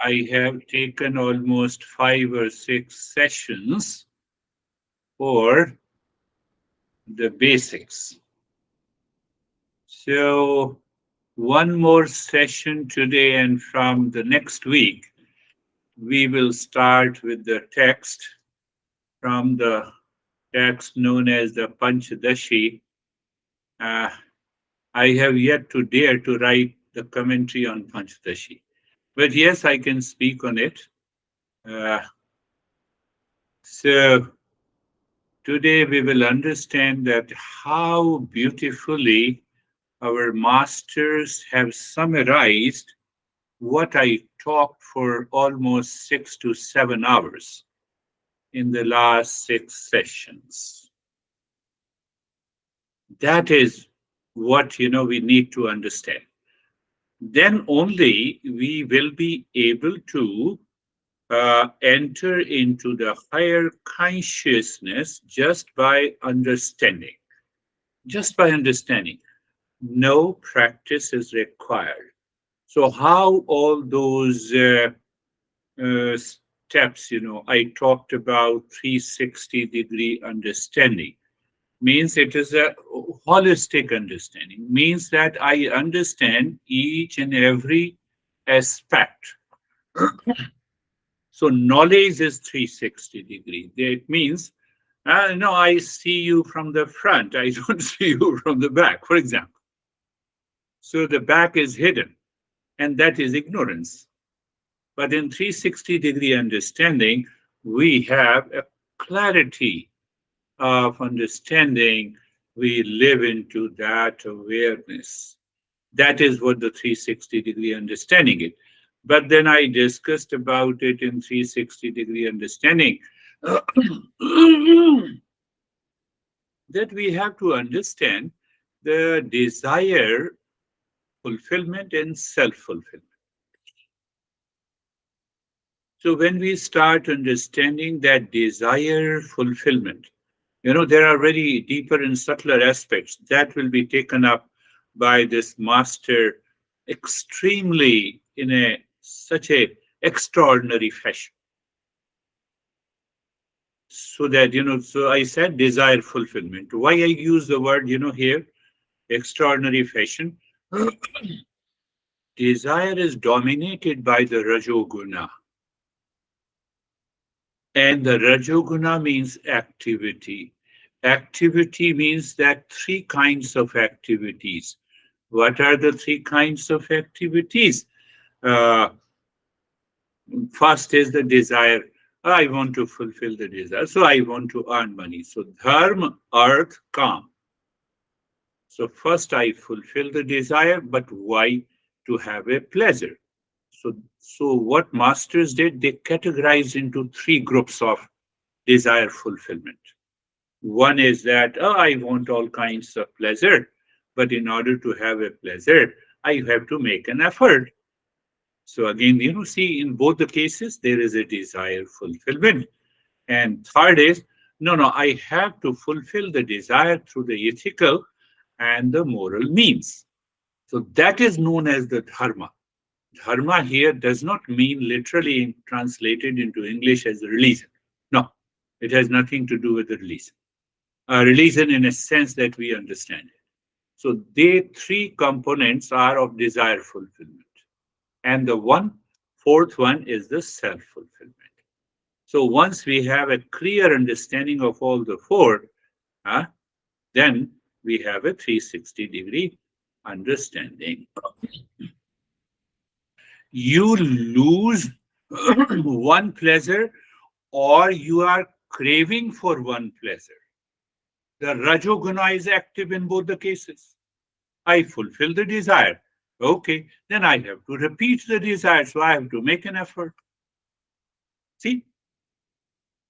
I have taken almost 5 or 6 sessions for the basics. So one more session today, and from the next week, we will start with the text from the text known as the Panchadashi. Uh, I have yet to dare to write the commentary on Panchadashi. But yes, I can speak on it. Uh, so today we will understand that how beautifully our masters have summarized what I talked for almost 6 to 7 hours in the last 6 sessions. That is what we need to understand. Then only we will be able to enter into the higher consciousness just by understanding. Just by understanding. No practice is required. So, how all those steps, I talked about 360-degree understanding, means it is a holistic understanding, means that I understand each and every aspect. So knowledge is 360 degree. It means, no, I see you from the front. I don't see you from the back, for example. So the back is hidden, and that is ignorance. But in 360-degree understanding, we have a clarity of understanding. We live into that awareness. That is what the 360-degree understanding is. But then I discussed about it in 360-degree understanding that we have to understand the desire fulfillment and self-fulfillment. So when we start understanding that desire fulfillment, there are very deeper and subtler aspects that will be taken up by this master extremely in such a extraordinary fashion. So that, so I said desire fulfillment. Why I use the word, here, extraordinary fashion? Desire is dominated by the Rajoguna. And the Rajoguna means activity. Activity means that 3 kinds of activities. What are the 3 kinds of activities? Uh, First is the desire. I want to fulfill the desire. So I want to earn money. So dharma, arth, kam. So first I fulfill the desire, but why? To have a pleasure. So what masters did, they categorized into 3 groups of desire fulfillment. One is that, I want all kinds of pleasure, but in order to have a pleasure, I have to make an effort. So again, see, in both the cases, there is a desire fulfillment. And third is, no, I have to fulfill the desire through the ethical and the moral means. So that is known as the dharma. Dharma here does not mean literally translated into English as religion. No, it has nothing to do with the religion. Religion in a sense that we understand it. So the 3 components are of desire fulfillment. And the fourth one is the self-fulfillment. So once we have a clear understanding of all the 4, then we have a 360-degree understanding. You lose one pleasure or you are craving for one pleasure. The Rajoguna is active in both the cases. I fulfill the desire. Okay, then I have to repeat the desire, so I have to make an effort. See?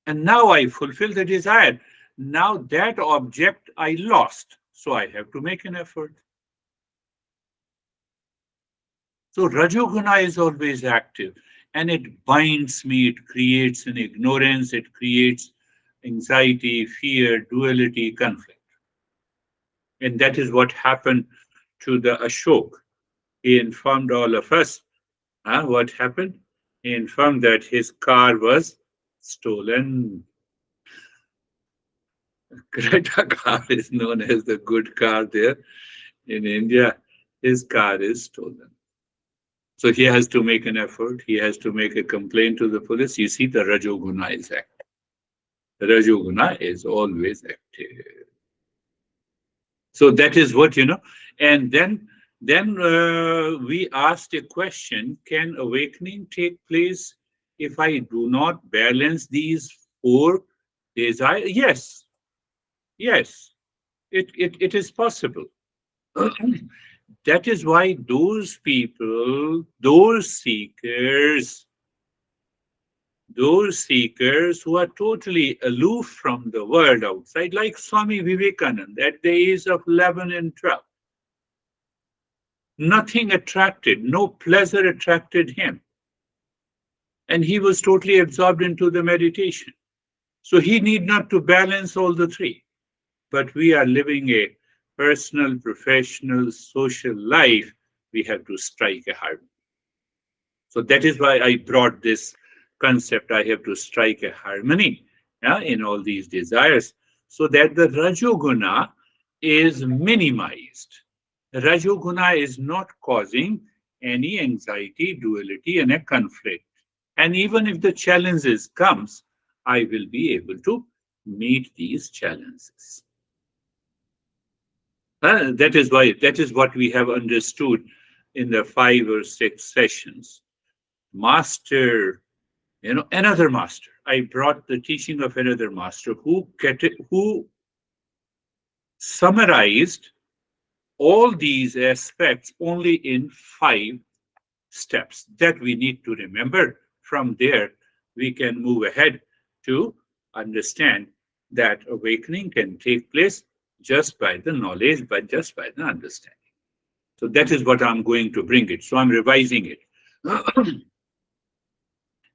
And now I fulfill the desire. Now that object I lost, so I have to make an effort. So Rajoguna is always active and it binds me, it creates an ignorance, it creates anxiety, fear, duality, conflict. And that is what happened to the Ashok. He informed all of us what happened. informed that his car was stolen. Creta car is known as the good car there in India. His car is stolen. So he has to make an effort. He has to make a complaint to the police. You see, the Rajoguna is active. The Rajoguna is always active. So that is what, and then we asked a question: can awakening take place if I do not balance these four desires? Yes, yes, it is possible. That is why those people, those seekers who are totally aloof from the world outside, like Swami Vivekananda at the age of 11 and 12, nothing attracted, no pleasure attracted him. And he was totally absorbed into the meditation. So he need not to balance all the three. But we are living a personal, professional, social life. We have to strike a harmony. So that is why I brought this concept. I have to strike a harmony, yeah, in all these desires so that the Rajoguna is minimized. Rajoguna is not causing any anxiety, duality, and a conflict. And even if the challenges comes, I will be able to meet these challenges. That is what we have understood in the 5 or 6 sessions. Master, another master. I brought the teaching of another master who summarized all these aspects only in 5 steps that we need to remember. From there, we can move ahead to understand that awakening can take place just by the knowledge, but just by the understanding. So that is what I'm going to bring it. So I'm revising it.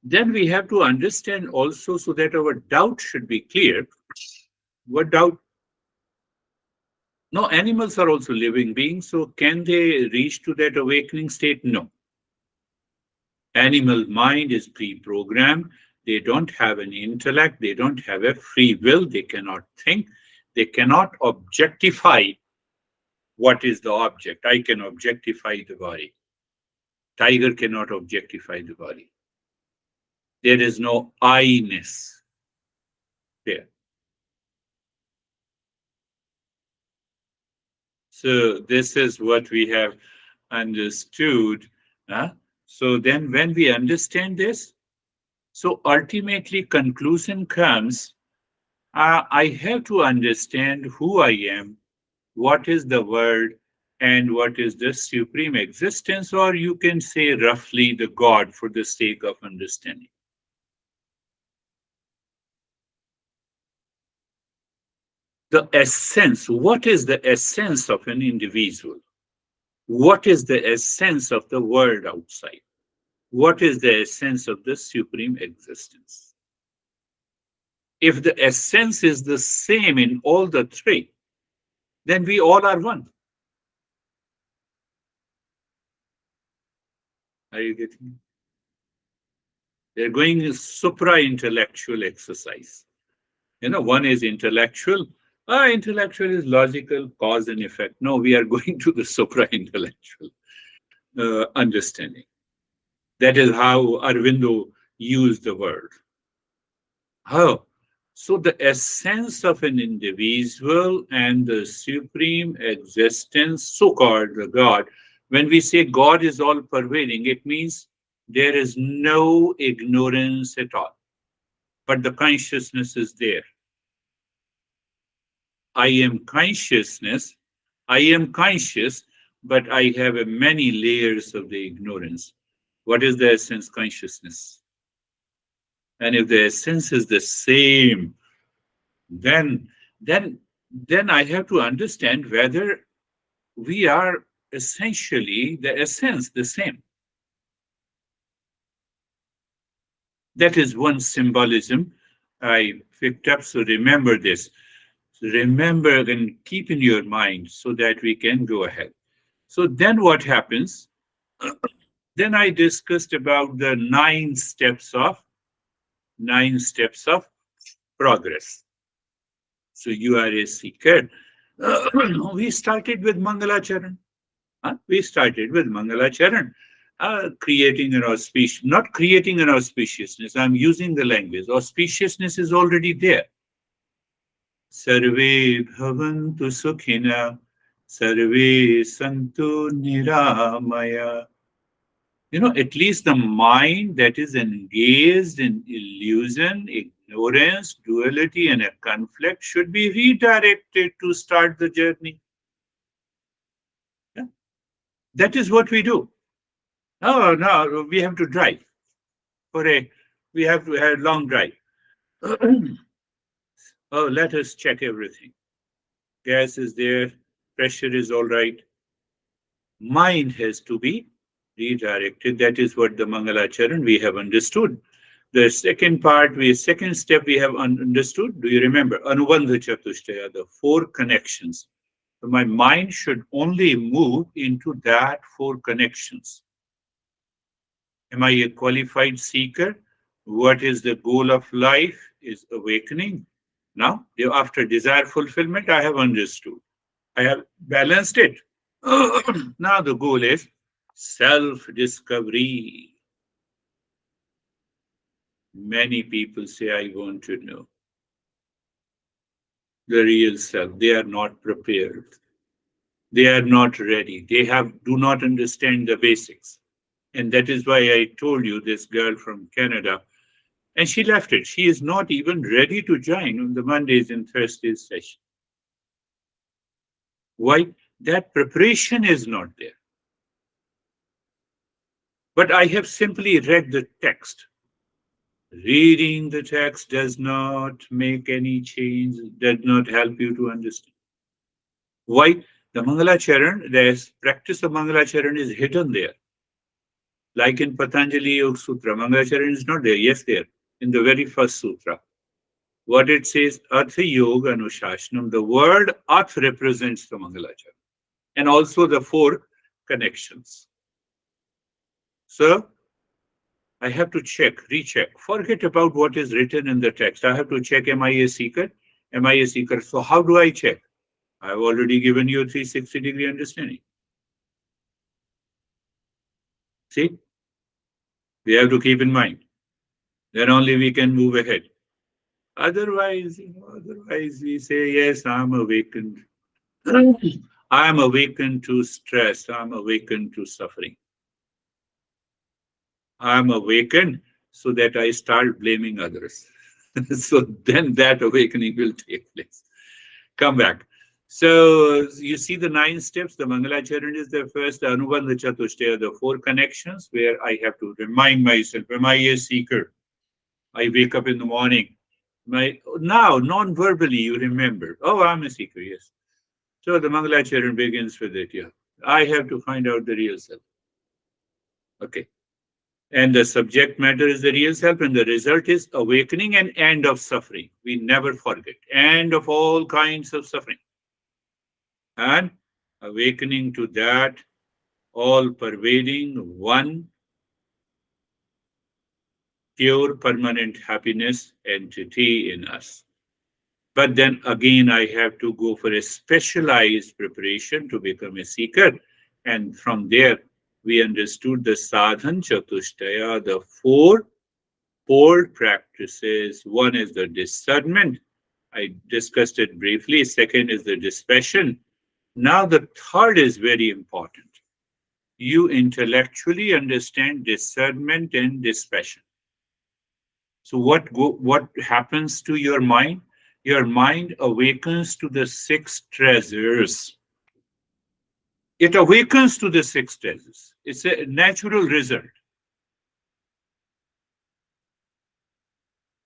Then we have to understand also so that our doubt should be clear. What doubt? No, animals are also living beings. So can they reach to that awakening state? No. Animal mind is pre-programmed. They don't have an intellect. They don't have a free will. They cannot think. They cannot objectify what is the object. I can objectify the body. Tiger cannot objectify the body. There is no I-ness there. So this is what we have understood. So then when we understand this, so ultimately conclusion comes, I have to understand who I am, what is the world, and what is the supreme existence, or you can say roughly the God for the sake of understanding. The essence, what is the essence of an individual? What is the essence of the world outside? What is the essence of the supreme existence? If the essence is the same in all the three, then we all are one. Are you getting it? They're going supra-intellectual exercise. One is intellectual. Intellectual is logical, cause and effect. No, we are going to the supra-intellectual understanding. That is how Aurobindo used the word. How? So the essence of an individual and the supreme existence, so-called the God, when we say God is all pervading, it means there is no ignorance at all. But the consciousness is there. I am consciousness. I am conscious, but I have many layers of the ignorance. What is the essence? Consciousness. And if the essence is the same, then then then I have to understand whether we are essentially the essence the same. That is one symbolism I picked up. So remember this. So remember and keep in your mind so that we can go ahead. So then what happens? Then I discussed about the nine steps of progress. So you are a seeker. We started with Mangalacharan. Huh? We started with Mangalacharan. Creating an auspicious, not creating an auspiciousness. I'm using the language. Auspiciousness is already there. Sarve bhavantu sukhina, sarve santu niramaya. At least the mind that is engaged in illusion, ignorance, duality, and a conflict should be redirected to start the journey. Yeah? That is what we do. Oh, no, we have to drive for we have to have a long drive. Oh, let us check everything. Gas is there, pressure is all right. Mind has to be redirected. That is what the Mangalacharan we have understood. The second step we have understood. Do you remember? Anubandha Chatushtaya, the four connections. So my mind should only move into that four connections. Am I a qualified seeker? What is the goal of life? Is awakening. Now, after desire fulfillment, I have understood. I have balanced it. Now the goal is self-discovery. Many people say, I want to know the real self. They are not prepared. They are not ready. They do not understand the basics. And that is why I told you this girl from Canada, and she left it. She is not even ready to join on the Mondays and Thursdays session. Why? That preparation is not there. But I have simply read the text. Reading the text does not make any change, does not help you to understand. Why? The Mangalacharan, the practice of Mangalacharan is hidden there. Like in Patanjali Yoga Sutra, Mangalacharan is not there. Yes, there. In the very first sutra. What it says, Artha Yoga Anushashanam, the word Arth represents the Mangalacharan. And also the four connections. So, I have to recheck. Forget about what is written in the text. I have to check, am I a seeker? Am I a seeker? So how do I check? I've already given you a 360-degree understanding. See? We have to keep in mind. Then only we can move ahead. Otherwise we say, yes, I'm awakened. I'm awakened to stress. I'm awakened to suffering. I'm awakened so that I start blaming others. So then that awakening will take place. Come back. So you see the 9 steps. The Mangalacharan is the first, the Anubandha Chatushtaya, the 4 connections where I have to remind myself, am I a seeker? I wake up in the morning. Now, non-verbally, you remember, oh, I'm a seeker, yes. So the Mangalacharan begins with it, yeah. I have to find out the real self. Okay. And the subject matter is the real self, and the result is awakening and end of suffering. We never forget. End of all kinds of suffering. And awakening to that all-pervading, one, pure, permanent happiness entity in us. But then again, I have to go for a specialized preparation to become a seeker. And from there, we understood the sadhan chatushtaya, the 4 core practices. One is the discernment. I discussed it briefly. Second is the dispassion. Now the third is very important. You intellectually understand discernment and dispassion. So what happens to your mind? Your mind awakens to the 6 treasures. It awakens to the 6 treasures. It's a natural result.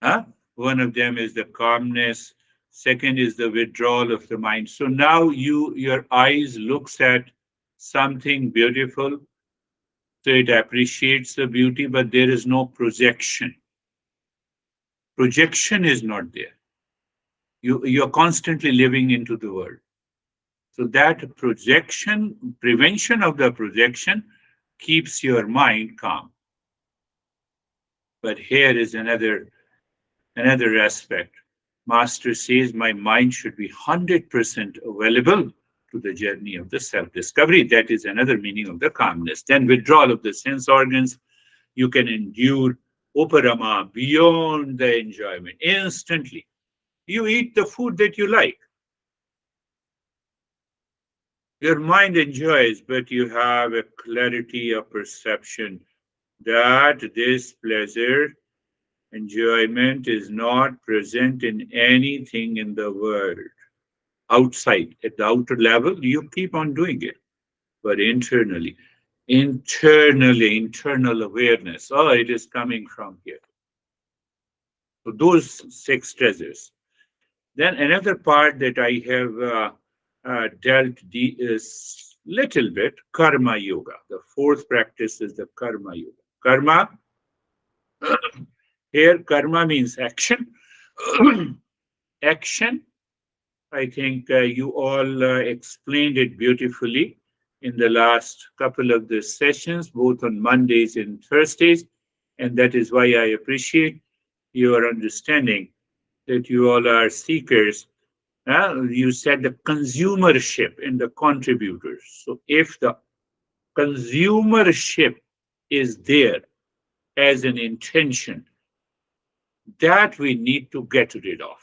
Huh? One of them is the calmness. Second is the withdrawal of the mind. So now your eyes looks at something beautiful. So it appreciates the beauty, but there is no projection. Projection is not there. You're constantly living into the world. So that projection, prevention of the projection, keeps your mind calm. But here is another aspect. Master says my mind should be 100% available to the journey of the self-discovery. That is another meaning of the calmness. Then withdrawal of the sense organs. You can endure uparama beyond the enjoyment instantly. You eat the food that you like. Your mind enjoys, but you have a clarity of perception that this pleasure, enjoyment is not present in anything in the world. Outside, at the outer level, you keep on doing it. But internal awareness, oh, it is coming from here. So those six treasures. Then another part that I have is little bit karma yoga. The fourth practice is the karma yoga. Karma, here karma means action. Action, I think you all explained it beautifully in the last couple of the sessions, both on Mondays and Thursdays. And that is why I appreciate your understanding that you all are seekers. You said the consumership and the contributors. So if the consumership is there as an intention, that we need to get rid of.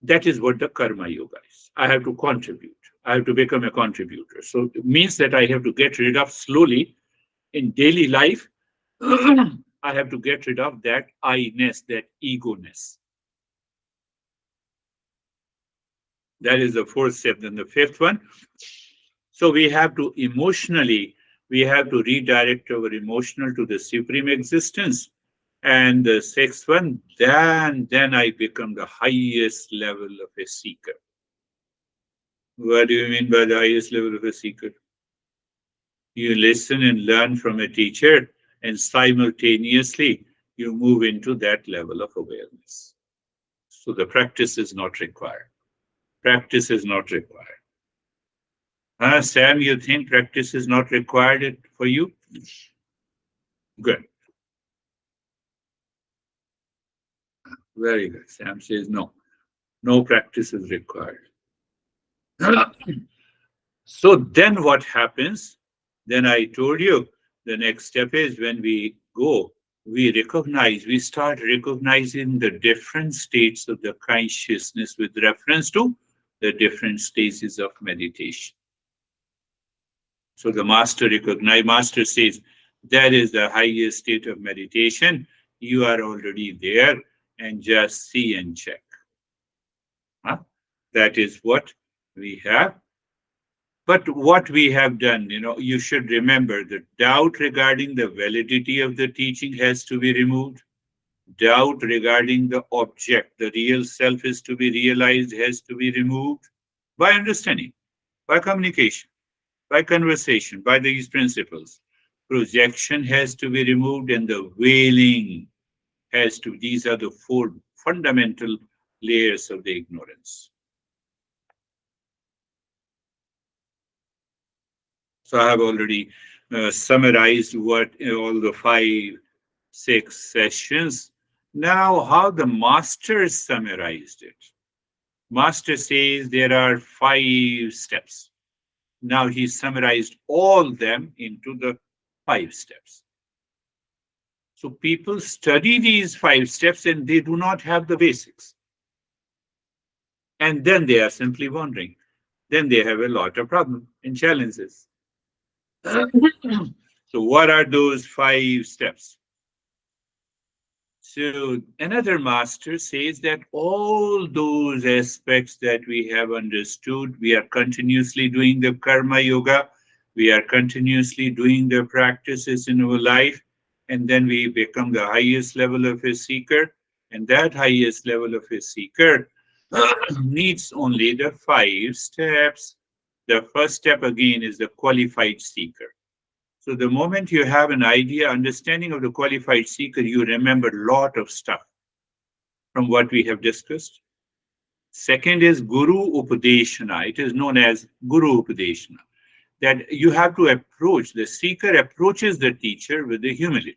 That is what the karma yoga is. I have to contribute. I have to become a contributor. So it means that I have to get rid of slowly in daily life. I have to get rid of that I-ness, that ego-ness. That is the fourth step. Then the fifth one. So we have to redirect our emotional to the supreme existence. And the sixth one, then I become the highest level of a seeker. What do you mean by the highest level of a seeker? You listen and learn from a teacher, and simultaneously you move into that level of awareness. So the practice is not required. Practice is not required. Sam, you think practice is not required for you? Good. Very good. Sam says no. No practice is required. So then what happens? Then I told you the next step is when we go, we start recognizing the different states of the consciousness with reference to the different stages of meditation. So the master says, that is the highest state of meditation. You are already there and just see and check. That is what we have. But what we have done, you should remember the doubt regarding the validity of the teaching has to be removed. Doubt regarding the object, the real self is to be realized, has to be removed by understanding, by communication, by conversation, by these principles. Projection has to be removed and the veiling these are the four fundamental layers of the ignorance. So I have already summarized what all the 5-6 sessions. Now, how the master summarized it. Master says there are 5 steps. Now he summarized all them into the 5 steps. So people study these 5 steps and they do not have the basics. And then they are simply wandering. Then they have a lot of problems and challenges. So what are those 5 steps? So another master says that all those aspects that we have understood, we are continuously doing the karma yoga, we are continuously doing the practices in our life, and then we become the highest level of a seeker. And that highest level of a seeker needs only the 5 steps. The first step again is the qualified seeker. So the moment you have an idea, understanding of the qualified seeker, you remember a lot of stuff from what we have discussed. Second is Guru Upadeshana. It is known as Guru Upadeshana. that you have to approach, the seeker approaches the teacher with the humility,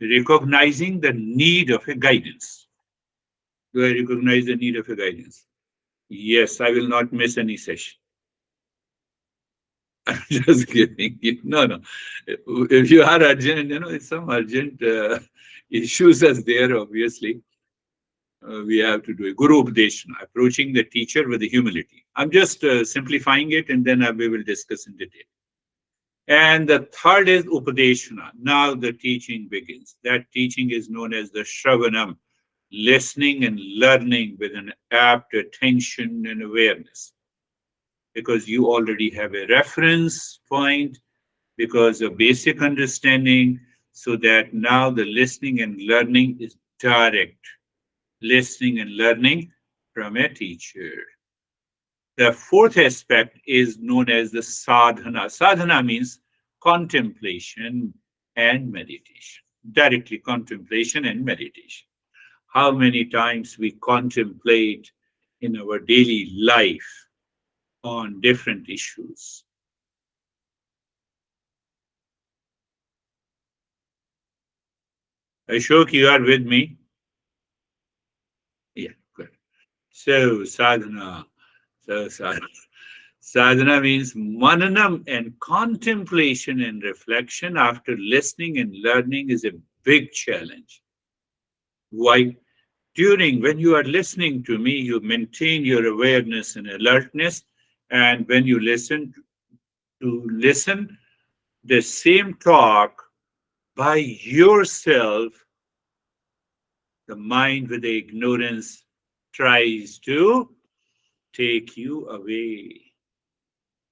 recognizing the need of a guidance. Do I recognize the need of a guidance? Yes, I will not miss any session. I'm just kidding. No, no. If you are urgent, it's some urgent issues are there, obviously. We have to do a Guru Updeshana, approaching the teacher with the humility. I'm just simplifying it, and then we will discuss in detail. And the third is Upadeshana. Now the teaching begins. That teaching is known as the Shravanam, listening and learning with an apt attention and awareness. Because you already have a reference point, because of basic understanding, so that now the listening and learning is direct. Listening and learning from a teacher. The fourth aspect is known as the sadhana. Sadhana means contemplation and meditation. Directly contemplation and meditation. How many times we contemplate in our daily life on different issues. Ashok, you are with me? Yeah, good. So sadhana. So sadhana. Sadhana means mananam, and contemplation and reflection after listening and learning is a big challenge. Why? When you are listening to me, you maintain your awareness and alertness. And when you listen the same talk by yourself, the mind with the ignorance tries to take you away.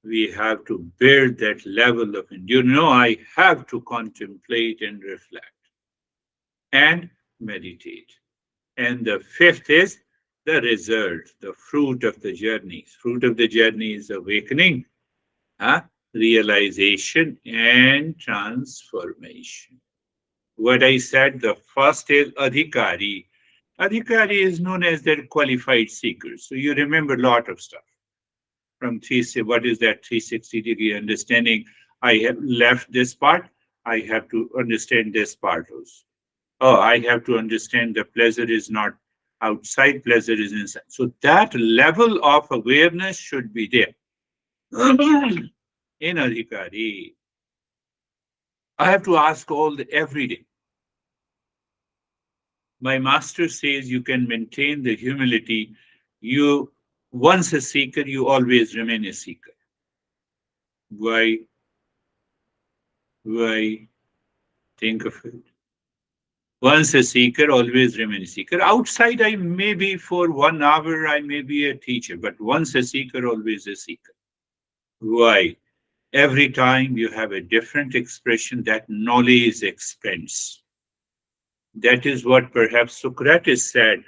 We have to build that level of endurance. No, I have to contemplate and reflect and meditate. And the fifth is the result, the fruit of the journey. Fruit of the journey is awakening, realization, and transformation. What I said, the first is adhikari. Adhikari is known as the qualified seeker. So you remember a lot of stuff from what is that 360-degree understanding? I have left this part. I have to understand this part also. Oh, I have to understand the pleasure is not outside, pleasure is inside. So that level of awareness should be there. In adhikari, I have to ask every day. My master says you can maintain the humility. You, once a seeker, you always remain a seeker. Why? Why? Think of it. Once a seeker, always remain a seeker. Outside, I may be for 1 hour, I may be a teacher, but once a seeker, always a seeker. Why? Every time you have a different expression, that knowledge expands. That is what perhaps Socrates said.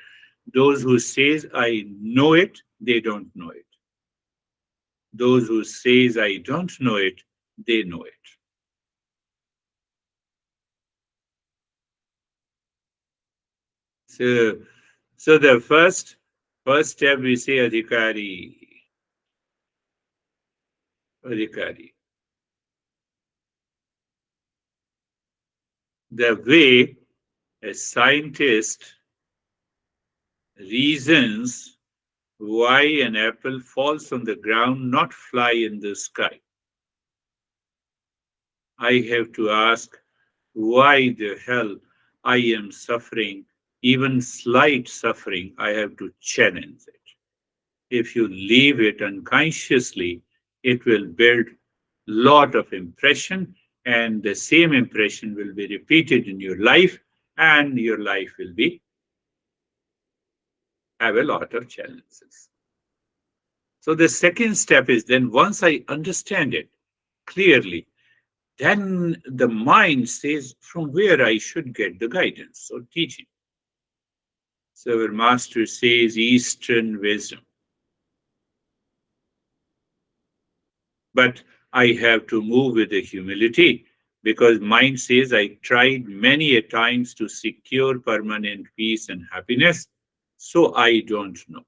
Those who says I know it, they don't know it. Those who says I don't know it, they know it. So the first step we say adhikari. Adhikari. The way a scientist reasons why an apple falls on the ground, not fly in the sky. I have to ask why the hell I am suffering, even slight suffering, I have to challenge it. If you leave it unconsciously, it will build lot of impression, and the same impression will be repeated in your life, and your life will have a lot of challenges. So the second step is, then once I understand it clearly, then the mind says from where I should get the guidance or teaching. So our master says Eastern wisdom. But I have to move with the humility, because mind says I tried many a times to secure permanent peace and happiness, so I don't know.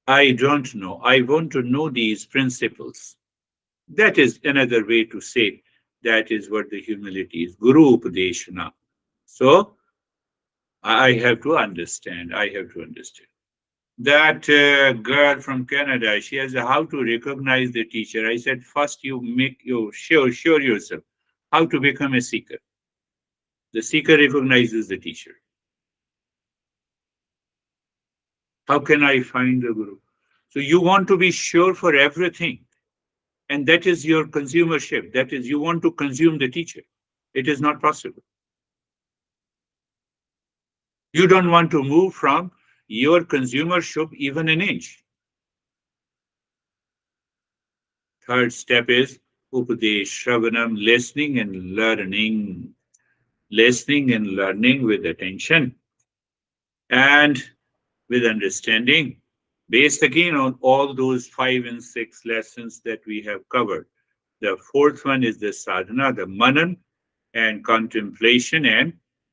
I don't know. I want to know these principles. That is another way to say that is what the humility is. Guru Upadeshana. So I have to understand. I have to understand. That girl from Canada, she has a how to recognize the teacher. I said, first you make you sure yourself how to become a seeker. The seeker recognizes the teacher. How can I find the guru? So you want to be sure for everything, and that is your consumership. That is, you want to consume the teacher. It is not possible. You don't want to move from your consumership even an inch. Third step is Upadesh, Shravanam, listening and learning. Listening and learning with attention and with understanding, based again on all those 5 and 6 lessons that we have covered. The fourth one is the sadhana, the manan, and contemplation and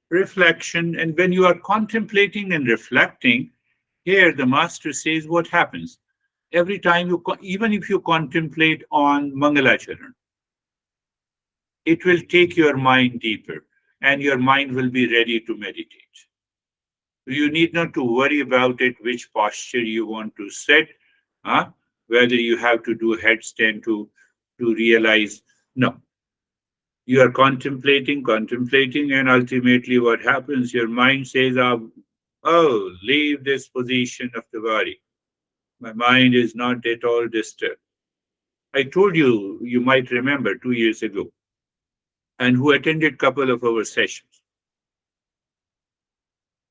reflection. And when you are contemplating and reflecting, here the master says what happens. Every time you, even if you contemplate on Mangalacharan, it will take your mind deeper and your mind will be ready to meditate. You need not to worry about it, which posture you want to set, huh? Whether you have to do a headstand to realize. No, you are contemplating, and ultimately what happens, your mind says, oh, leave this position of the body. My mind is not at all disturbed. I told you, you might remember 2 years ago, and who attended couple of our sessions.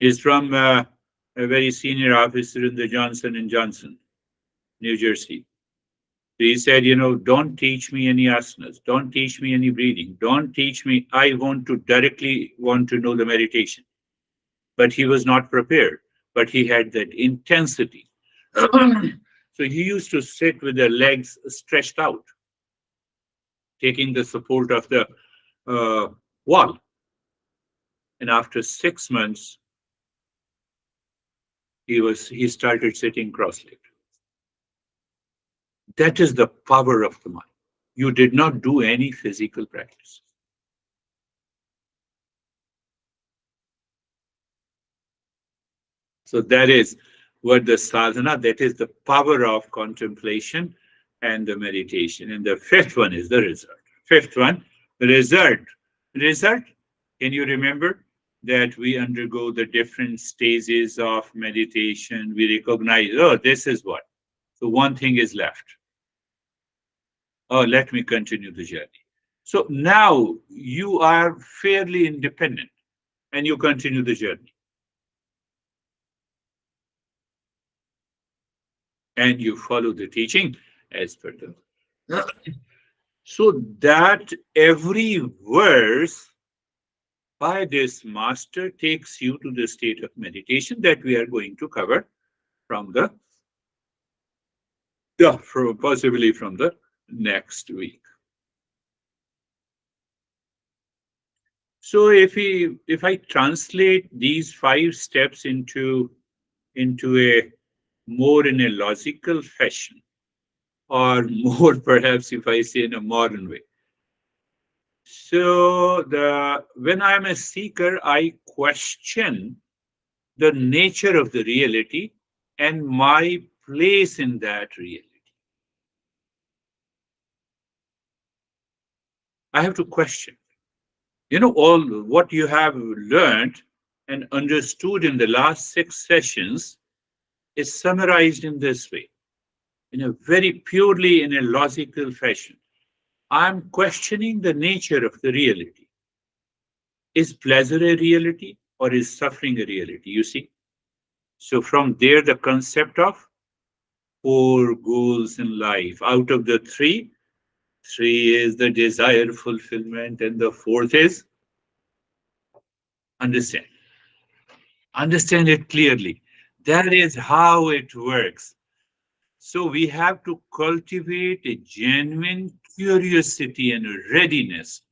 Is from a very senior officer in the Johnson and Johnson, New Jersey. He said, don't teach me any asanas, don't teach me any breathing, don't teach me. I want to directly want to know the meditation. But he was not prepared, but he had that intensity. So he used to sit with the legs stretched out, taking the support of the wall. And after 6 months, he started sitting cross-legged. That is the power of the mind. You did not do any physical practice. So that is what the sadhana, that is the power of contemplation and the meditation. And the fifth one is the result. Fifth one, the result. Result, can you remember that we undergo the different stages of meditation? We recognize, oh, this is what. So one thing is left. Oh, let me continue the journey. So now you are fairly independent and you continue the journey. And you follow the teaching as per the. So that every verse by this master takes you to the state of meditation that we are going to cover from possibly from the next week. So if I translate these 5 steps into a more in a logical fashion, or more perhaps if I say in a modern way. So when I'm a seeker, I question the nature of the reality and my place in that reality. I have to question. All what you have learned and understood in the last 6 sessions is summarized in this way, in a very purely in a logical fashion. I'm questioning the nature of the reality. Is pleasure a reality or is suffering a reality? You see? So from there, the concept of 4 goals in life. Out of the three is the desire fulfillment, and the fourth is understand. Understand it clearly. That is how it works. So we have to cultivate a genuine curiosity and readiness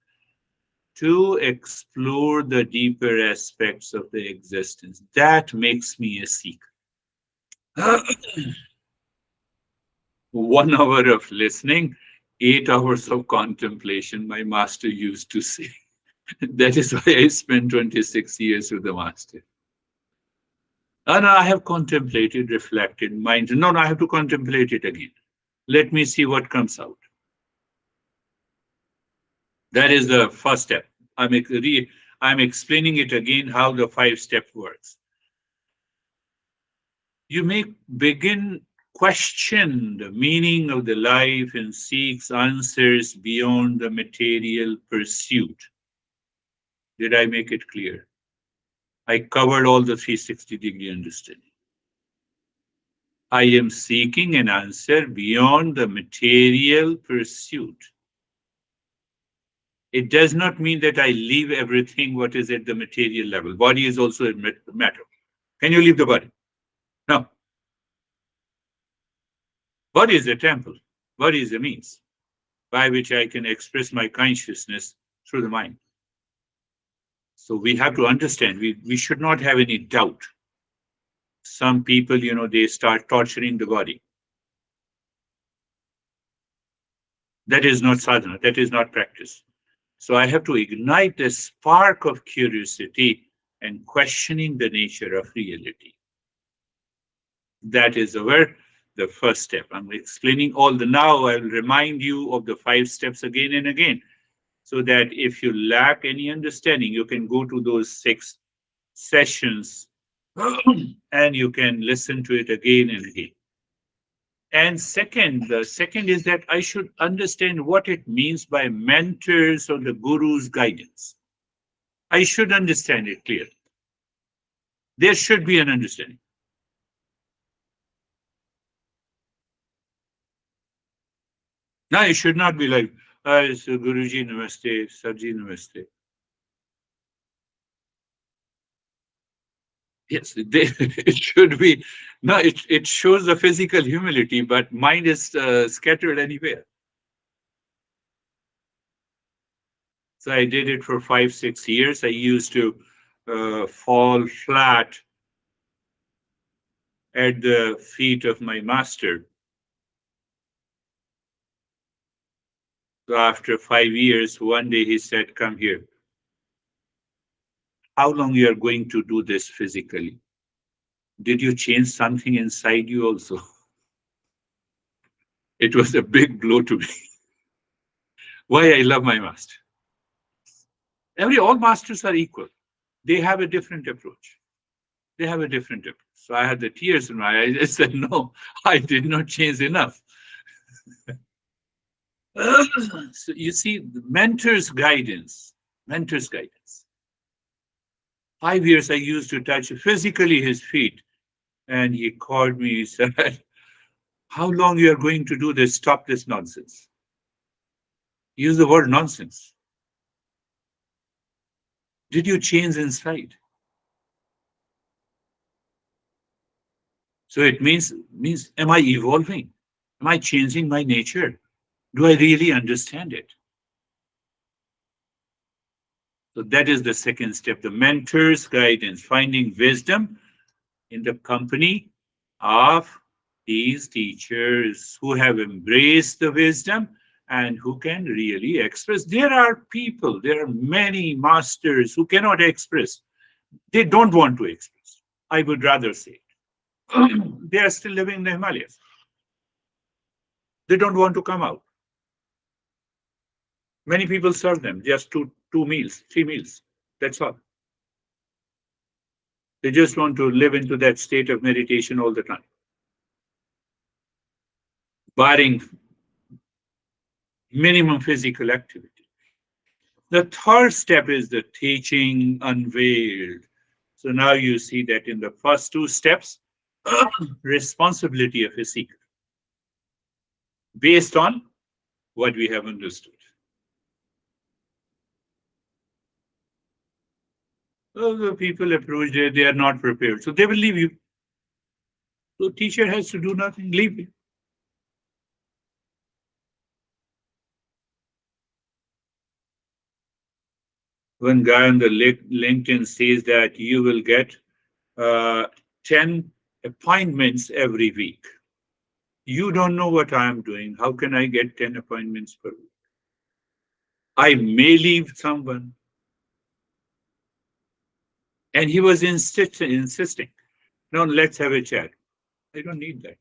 to explore the deeper aspects of the existence. That makes me a seeker. 1 hour of listening 8 hours of contemplation, my master used to say. That is why I spent 26 years with the master. And I have contemplated, reflected, mind. No, I have to contemplate it again. Let me see what comes out. That is the first step. I'm explaining it again how the 5 step works. You may begin question the meaning of the life and seeks answers beyond the material pursuit. Did I make it clear? I covered all the 360-degree understanding. I am seeking an answer beyond the material pursuit. It does not mean that I leave everything what is at the material level. Body is also a matter. Can you leave the body? No. Body is a temple. Body is a means by which I can express my consciousness through the mind. So we have to understand, we should not have any doubt. Some people, they start torturing the body. That is not sadhana, that is not practice. So I have to ignite a spark of curiosity and questioning the nature of reality. That is the first step. I'm explaining all the now. I'll remind you of the 5 steps again and again, so that if you lack any understanding, you can go to those 6 sessions and you can listen to it again and again. And the second is that I should understand what it means by mentors or the guru's guidance. I should understand it clearly. There should be an understanding. Now, it should not be like, so Guruji Namaste, Sarji Namaste. Yes, it should be. No, it shows the physical humility, but mind is scattered anywhere. So I did it for 5, 6 years. I used to fall flat at the feet of my master. So after 5 years, one day he said, "Come here. How long you are going to do this physically? Did you change something inside you also?" It was a big blow to me. Why I love my master. All masters are equal. They have a different approach. They have a different approach. So I had the tears in my eyes. I said, no, I did not change enough. So you see, the mentor's guidance. 5 years I used to touch physically his feet. And he called me, he said, how long you are going to do this? Stop this nonsense. Use the word nonsense. Did you change inside? So it means, am I evolving? Am I changing my nature? Do I really understand it? So that is the second step, the mentor's guidance, finding wisdom in the company of these teachers who have embraced the wisdom and who can really express. There are many masters who cannot express. They don't want to express. I would rather say they are still living in the Himalayas. They don't want to come out. Many people serve them just two meals, 3 meals. That's all. They just want to live into that state of meditation all the time, barring minimum physical activity. The third step is the teaching unveiled. So now you see that in the first 2 steps, responsibility of a seeker based on what we have understood. So the people approach, they are not prepared. So they will leave you. So teacher has to do nothing, leave you. One guy on the LinkedIn says that you will get 10 appointments every week. You don't know what I am doing. How can I get 10 appointments per week? I may leave someone. And he was insisting, no, let's have a chat. I don't need that.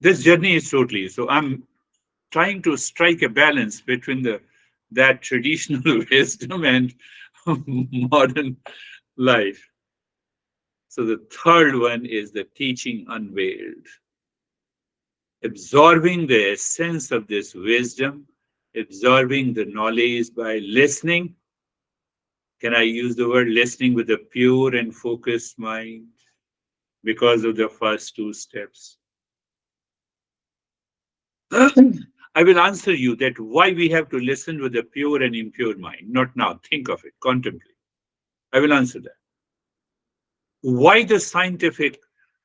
This journey is totally, so I'm trying to strike a balance between that traditional wisdom and modern life. So the third one is the teaching unveiled, absorbing the essence of this wisdom, absorbing the knowledge by listening. Can I use the word listening with a pure and focused mind because of the first two steps? I will answer you that why we have to listen with a pure and impure mind. Not now. Think of it. Contemplate. I will answer that. Why the scientific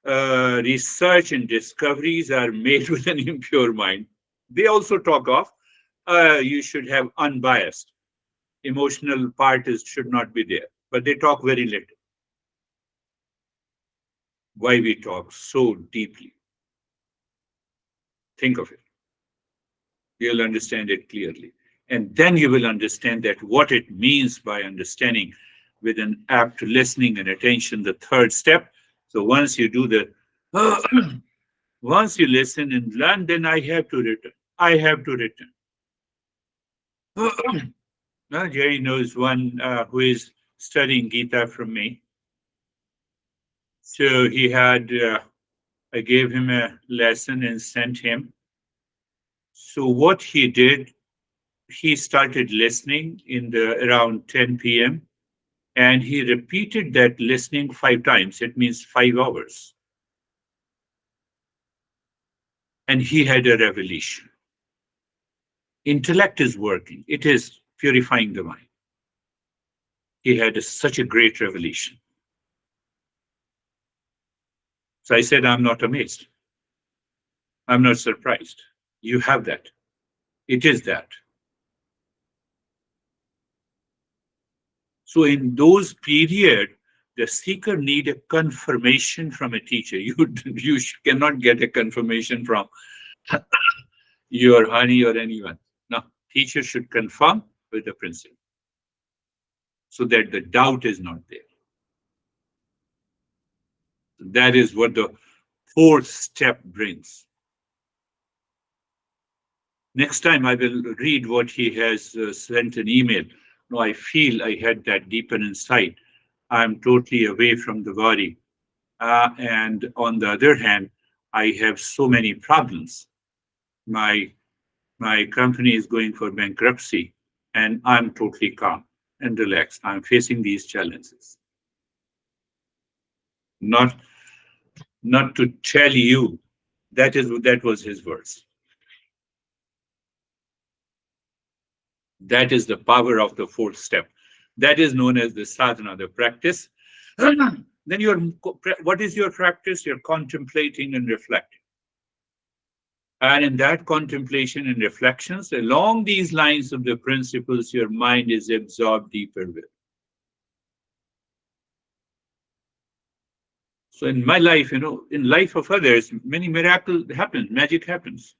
research and discoveries are made with an impure mind? They also talk of you should have unbiased. Emotional part should not be there. But they talk very little. Why we talk so deeply? Think of it. You'll understand it clearly. And then you will understand that what it means by understanding with an apt listening and attention, the third step. So once you do the, once you listen and learn, then I have to return. I have to return. Now, Jerry knows one who is studying Gita from me. So I gave him a lesson and sent him. So what he did, he started listening in the around 10 p.m. and he repeated that listening 5 times. It means 5 hours. And he had a revelation. Intellect is working, it is purifying the mind. He had such a great revelation. So I said, I'm not amazed. I'm not surprised. You have that. It is that. So in those periods, the seeker need a confirmation from a teacher. You cannot get a confirmation from your honey or anyone. No, teacher should confirm with the principle so that the doubt is not there. That is what the fourth step brings. Next time I will read what he has sent an email. No, I feel I had that deeper insight. I'm totally away from the body. And on the other hand, I have so many problems. My my company is going for bankruptcy, and I'm totally calm and relaxed. I'm facing these challenges. Not not to tell you, that was his words. That is the power of the fourth step. That is known as the sadhana, the practice. Then what is your practice? You're contemplating and reflecting. And in that contemplation and reflections, along these lines of the principles, your mind is absorbed deeper with. So in my life, in life of others, many miracles happen, magic happens.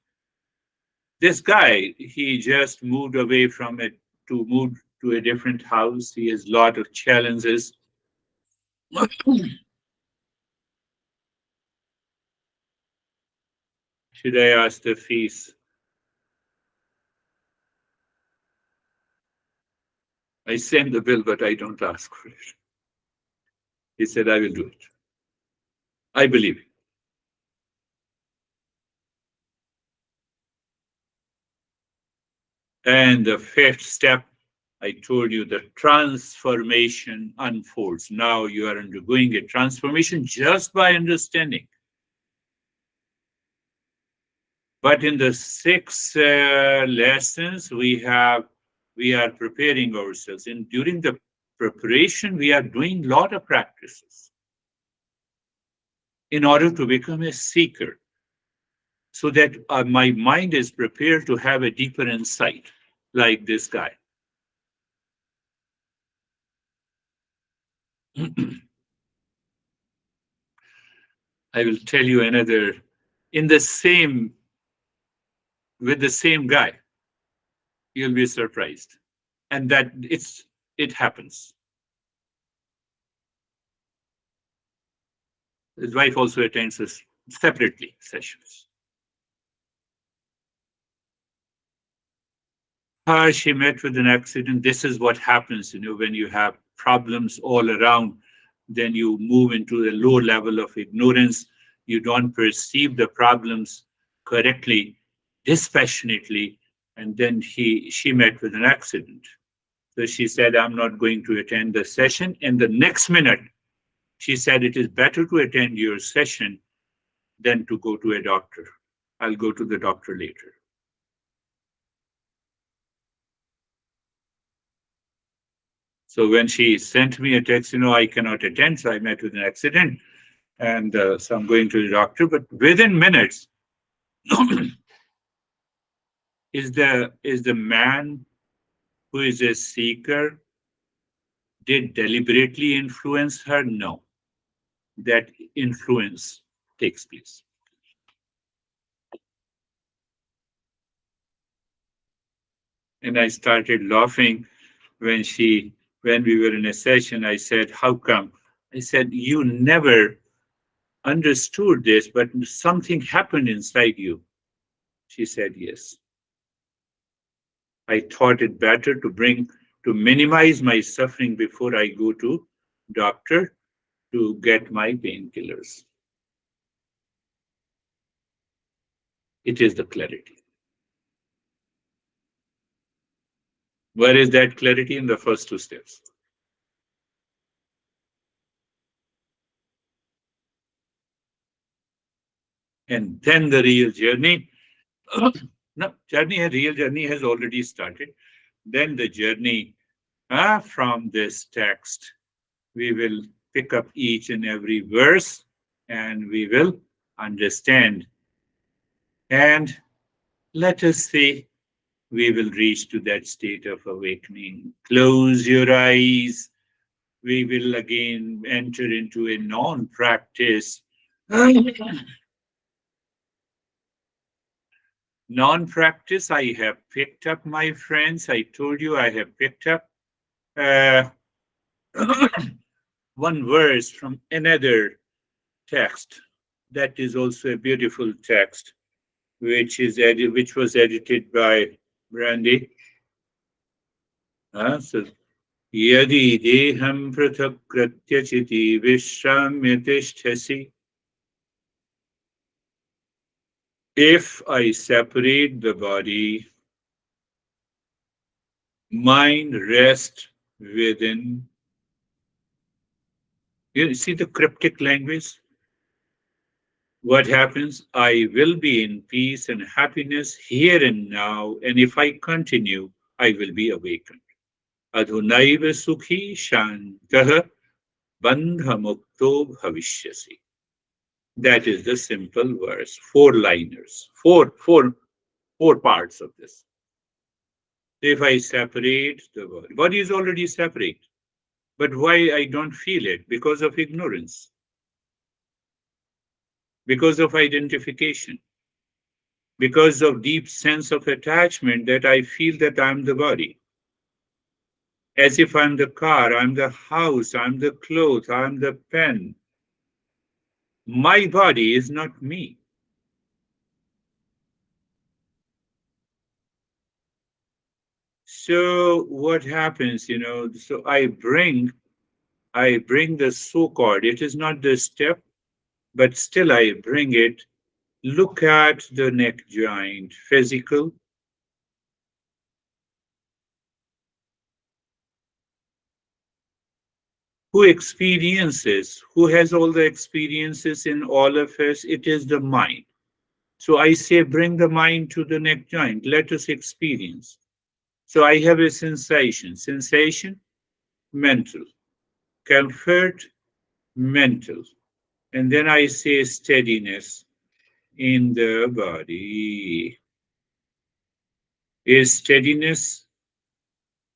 This guy, he just moved away from it to move to a different house. He has a lot of challenges. Should I ask the fees? I send the bill, but I don't ask for it. He said, I will do it. I believe it. And the fifth step, I told you the transformation unfolds. Now you are undergoing a transformation just by understanding. But in the six lessons, we are preparing ourselves. And during the preparation, we are doing a lot of practices in order to become a seeker, so that my mind is prepared to have a deeper insight, like this guy. I will tell you another in the same with the same guy. You'll be surprised. And that it happens. His wife also attends us separately sessions. She met with an accident. This is what happens, when you have problems all around, then you move into a low level of ignorance. You don't perceive the problems correctly, dispassionately, and then she met with an accident. So she said, I'm not going to attend the session. And the next minute, she said, it is better to attend your session than to go to a doctor. I'll go to the doctor later. So when she sent me a text, I cannot attend. So I met with an accident, and so I'm going to the doctor. But within minutes, is the man who is a seeker did deliberately influence her? No, that influence takes place. And I started laughing when when we were in a session. I said, "How come?" I said, "You never understood this, but something happened inside you." She said, "Yes." I thought it better to minimize my suffering before I go to doctor to get my painkillers. It is the clarity. Where is that clarity? In the first two steps? And then the real journey. No, real journey has already started. Then the journey from this text, we will pick up each and every verse and we will understand. And let us say we will reach to that state of awakening. Close your eyes. We will again enter into a non practice. Non practice, I have picked up, my friends. I told you I have picked up uh, one verse from another text. That is also a beautiful text, which was edited by Brandy. So यदि देहं पृथक् कृत्यचिति विश्राम्य तिष्ठसि. If I separate the body, mind rest within. You see the cryptic language? What happens? I will be in peace and happiness here and now, and if I continue, I will be awakened. Adhunaiva sukhi shantah bandha mukto bhavishyasi. That is the simple verse, four liners, four parts of this. If I separate the body is already separate. But why I don't feel it? Because of ignorance, because of identification, because of deep sense of attachment that I feel that I'm the body. As if I'm the car, I'm the house, I'm the clothes, I'm the pen. My body is not me. So what happens, so I bring the so-called, it is not the step, but still I bring it. Look at the neck joint, physical. Who has all the experiences in all of us? It is the mind. So I say, bring the mind to the neck joint. Let us experience. So I have a sensation, mental, comfort, mental. And then I say steadiness in the body. Is steadiness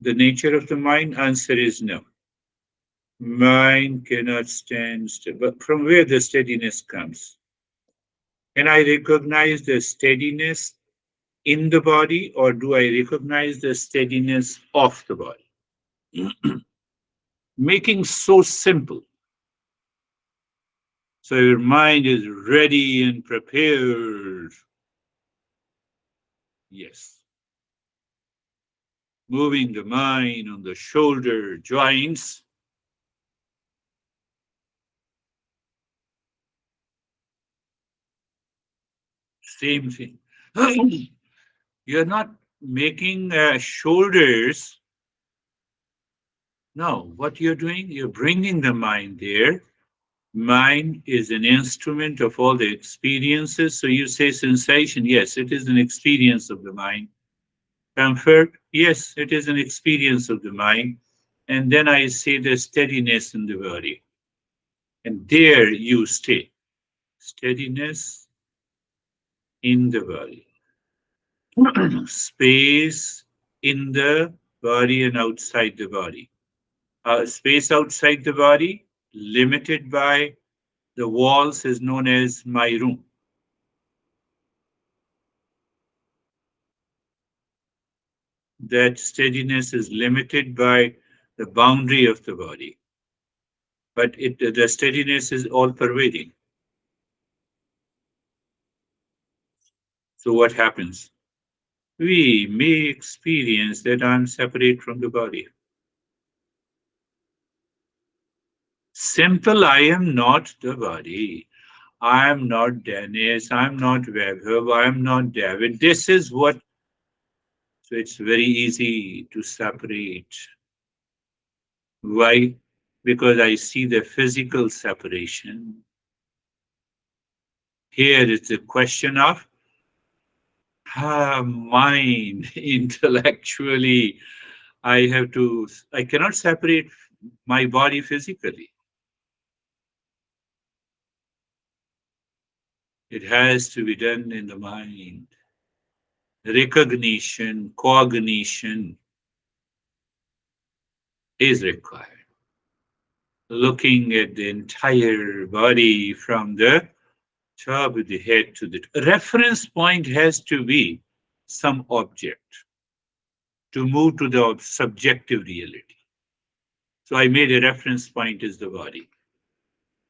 the nature of the mind? Answer is no. Mind cannot stand still. But from where the steadiness comes? Can I recognize the steadiness in the body, or do I recognize the steadiness of the body? Making so simple. So your mind is ready and prepared. Yes. Moving the mind on the shoulder joints. Same thing. You're not making shoulders. No, what you're doing, you're bringing the mind there. Mind is an instrument of all the experiences. So you say sensation, yes, it is an experience of the mind. Comfort, yes, it is an experience of the mind. And then I say the steadiness in the body. And there you stay. Steadiness in the body. Space in the body and outside the body. Space outside the body, limited by the walls, is known as my room. That steadiness is limited by the boundary of the body, but the steadiness is all pervading. So what happens? We may experience that I'm separate from the body. Simple, I am not the body. I am not Dennis. I'm not Vaibhav. I'm not David. This is what, so it's very easy to separate. Why? Because I see the physical separation. Here is the question of mind. Intellectually, I cannot separate my body physically. It has to be done in the mind. Recognition, cognition is required. Looking at the entire body from the top of the head to the reference point has to be some object to move to the subjective reality. So I made a reference point as the body.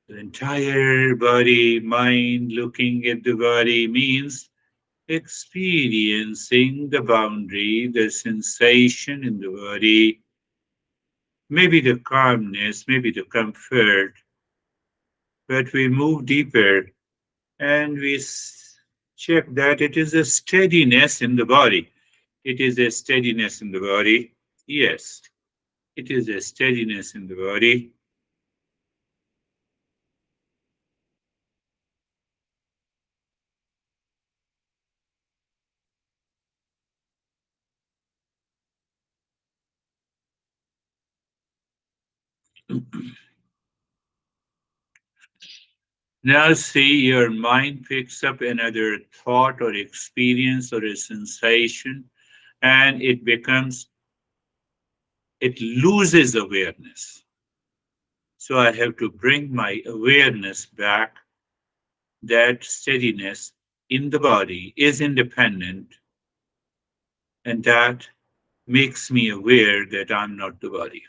The entire body, mind looking at the body means experiencing the boundary, the sensation in the body, maybe the calmness, maybe the comfort, but we move deeper and we check that it is a steadiness in the body. It is a steadiness in the body. Yes, it is a steadiness in the body. Now, see, your mind picks up another thought or experience or a sensation, and it loses awareness. So I have to bring my awareness back. That steadiness in the body is independent, and that makes me aware that I'm not the body.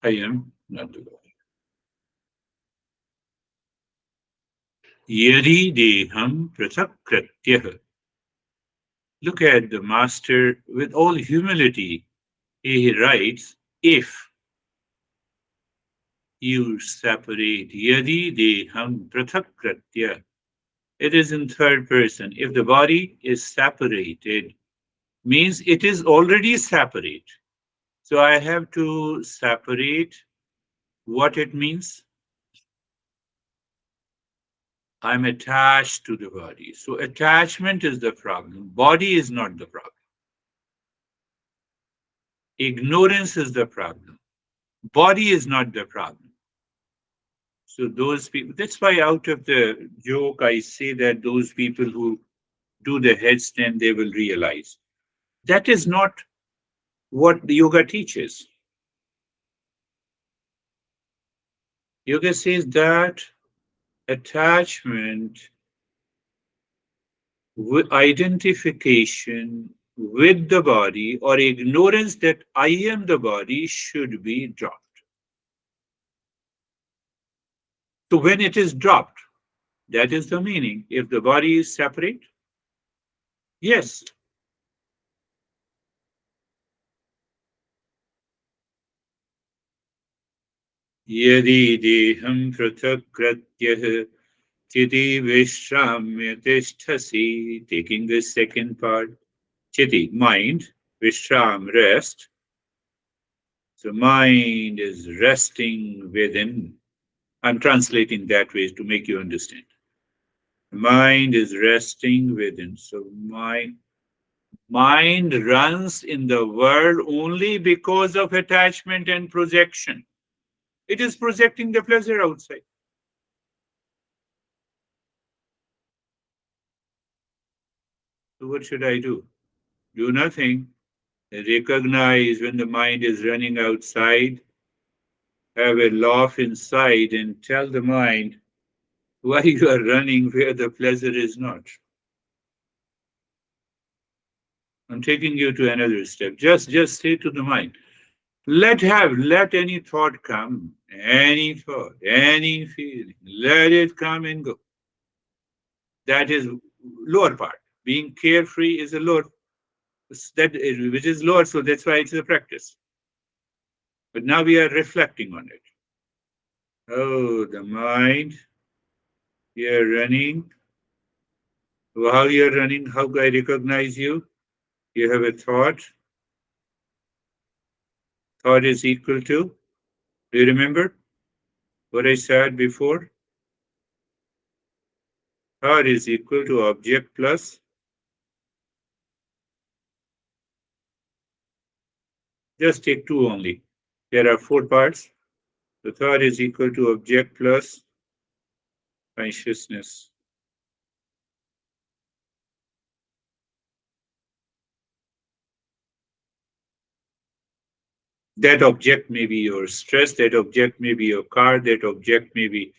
I am not the body. Yadi deham prasakratyah. Look at the master with all humility. He writes, if you separate yadi deham prathakratya, it is in third person. If the body is separated, means it is already separate. So I have to separate what it means. I'm attached to the body. So attachment is the problem. Body is not the problem. Ignorance is the problem. Body is not the problem. So those people, that's why out of the joke, I say that those people who do the headstand, they will realize. That is not what the yoga teaches. Yoga says that attachment, identification with the body, or ignorance that I am the body should be dropped. So when it is dropped, that is the meaning. If the body is separate, yes, यदि देहं पृथक्कृत्यः चिति विश्राम्य तिष्ठसि. Taking the second part, chiti, mind, vishram, rest. So mind is resting within. I'm translating that way to make you understand. Mind is resting within. So mind runs in the world only because of attachment and projection. It is projecting the pleasure outside. So what should I do? Do nothing. Recognize when the mind is running outside. Have a laugh inside and tell the mind why you are running where the pleasure is not. I'm taking you to another step. Just say to the mind, let any thought come, any thought, any feeling, let it come and go. That is lower part. Being carefree is a lower which is lower, so that's why it's a practice. But now we are reflecting on it. Oh, the mind, you're running. How you're running, how I recognize you? You have a thought. Thought is equal to, do you remember what I said before? Thought is equal to object plus, just take two only. There are four parts. The thought is equal to object plus consciousness. That object may be your stress, that object may be your car, that object may be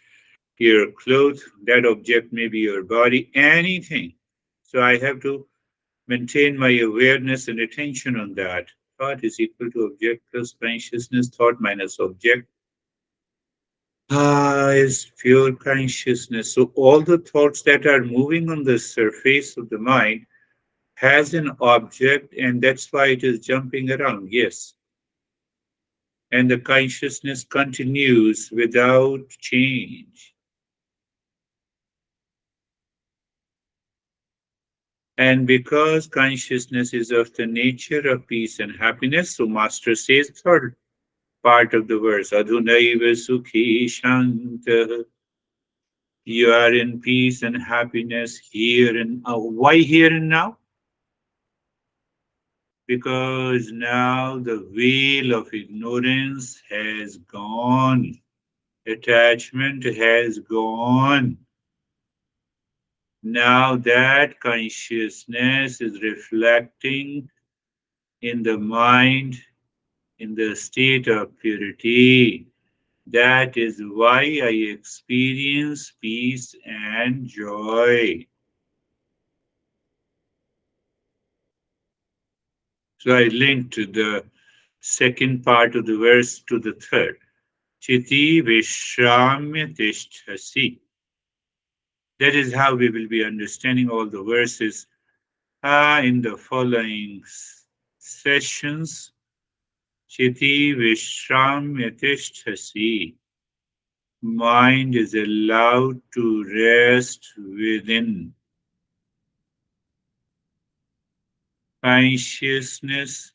your clothes, that object may be your body, anything. So I have to maintain my awareness and attention on that. Thought is equal to object plus consciousness, thought minus object. Is pure consciousness. So all the thoughts that are moving on the surface of the mind has an object, and that's why it is jumping around. Yes. And the consciousness continues without change. And because consciousness is of the nature of peace and happiness, so Master says, third part of the verse, Adhunaiva Sukhi Shanta. You are in peace and happiness here and now. Why here and now? Because now the veil of ignorance has gone, attachment has gone. Now that consciousness is reflecting in the mind in the state of purity. That is why I experience peace and joy. So I linked the second part of the verse to the third. Chiti Vishramya Tishtasi. That is how we will be understanding all the verses in the following sessions. Chiti Vishramya Tishtasi. Mind is allowed to rest within. Consciousness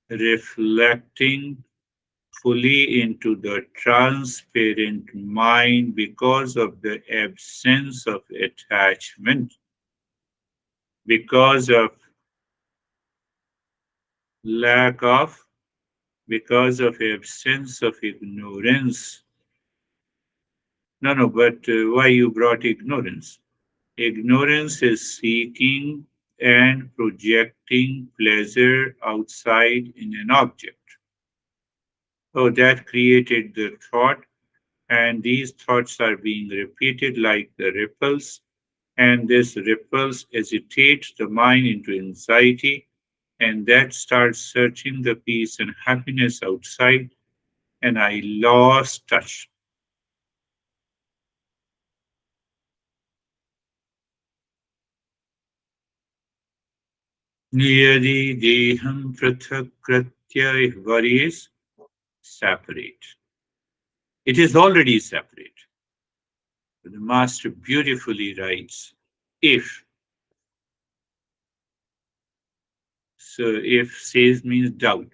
reflecting fully into the transparent mind because of the absence of attachment, because of lack of, because of absence of ignorance. No, but why you brought ignorance? Ignorance is seeking and projecting pleasure outside in an object. So that created the thought, and these thoughts are being repeated like the ripples, and this ripples agitate the mind into anxiety, and that starts searching the peace and happiness outside, and I lost touch. Niyadi deham prathak kratya, if worry is separate. It is already separate. The master beautifully writes, if. So if says means doubt.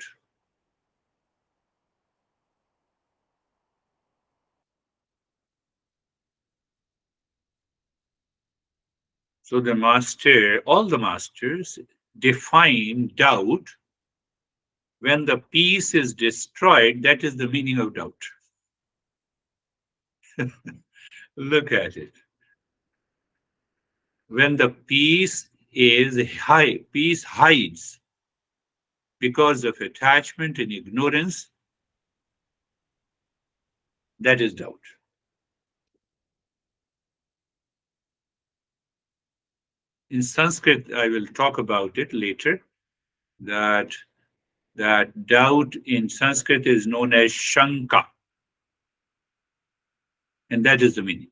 So the master, all the masters define doubt when the peace is destroyed. That is the meaning of doubt. Look at it. When the peace is high, peace hides because of attachment and ignorance, that is doubt. In Sanskrit, I will talk about it later, that that doubt in Sanskrit is known as shanka, and that is the meaning.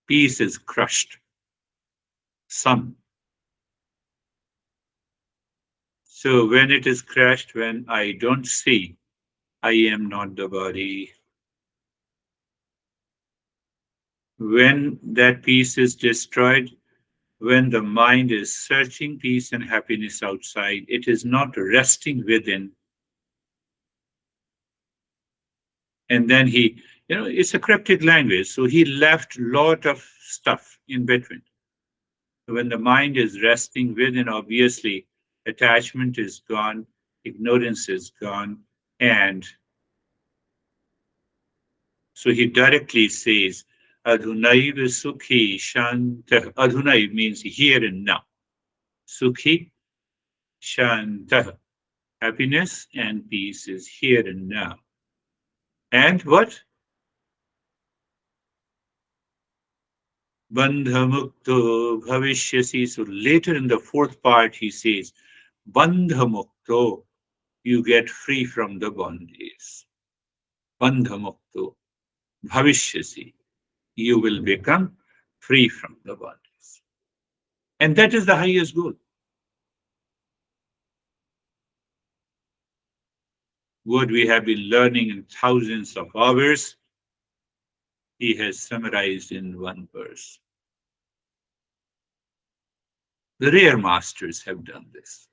Peace is crushed. Sun. So when it is crushed, when I don't see, I am not the body. When that peace is destroyed, when the mind is searching peace and happiness outside, it is not resting within. And then it's a cryptic language, so he left a lot of stuff in between. When the mind is resting within, obviously, attachment is gone, ignorance is gone, and so he directly says, Adhunaiv Sukhi Shantah. Adhunaiv means here and now. Sukhi Shantah. Happiness and peace is here and now. And what? Bandha Mukto Bhavishyasi. So later in the fourth part, he says, Bandha Mukto, you get free from the bondage. Bandha Mukto Bhavishyasi, you will become free from the bondage. And that is the highest goal. What we have been learning in thousands of hours, he has summarized in one verse. The rare masters have done this.